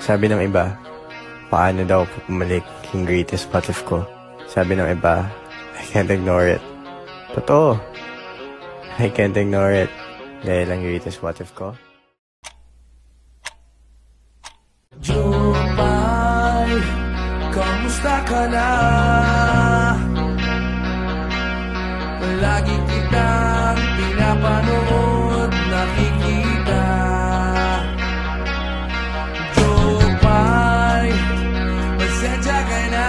Sabi ng iba, paano daw pumalik yung greatest what if ko? Sabi ng iba, I can't ignore it. Totoo. I can't ignore it. Dahil ang greatest what if ko. Jupay, kamusta ka na? Palagi kitang pinapanood, nakikita. Jupay, pasensya ka na.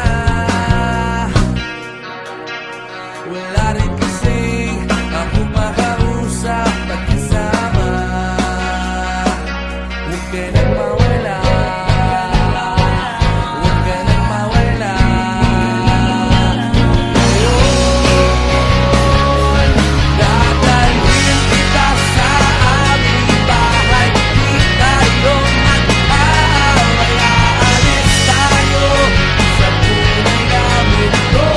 Wala rin kasing ako makausap at kasama. Huwag ka nang mawala. Huwag ka nang mawala. Ngayon, dadalhin kita sa aming bahay. Di tayo mag-aaway. Aalis tayo sa tunay na mundo.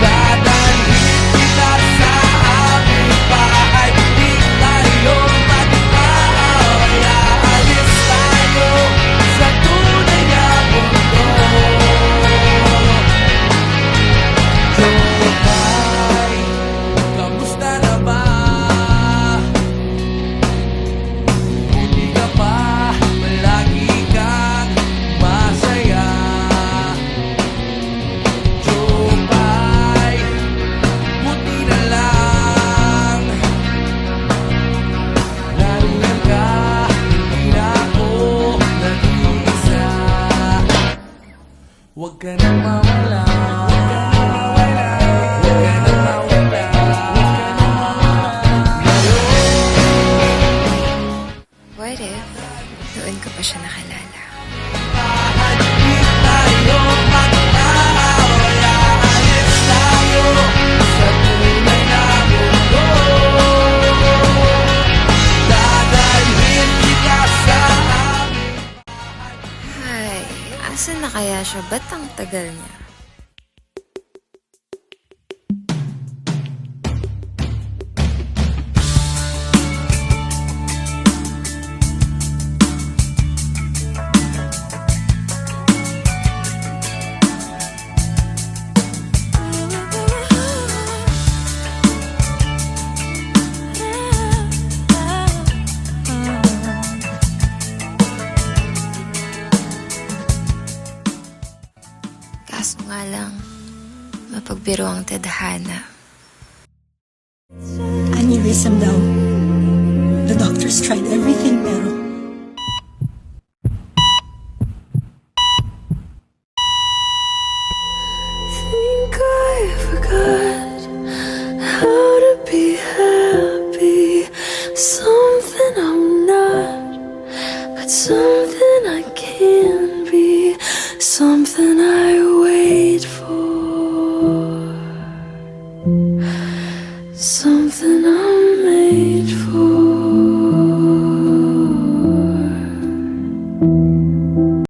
Dadalhin kita sa aming bahay. Di tayo mag-aaway. Aalis tayo sa tunay na mundo. Jupay, kamusta na ba? Buti ka pa, palagi kang masaya. Jupay, buti na lang nariyan ka, hindi na ako nag-iisa. Huwag ka nang mawala. Huwag ka nang mawala. What if, noon ko pa siya nakalala? Di tayo mag-aaway. Aalis tayo sa tunay na mundo. Dadalhin kita sa amin. Ay, asan na kaya siya? Ba't ang tagal niya? Kaso nga lang, mapagbiro ang tadhana. Aneurysm daw. The doctors tried everything pero Think I forgot how to be happy. Something I'm not, but something I can be. Something I wait for. Something I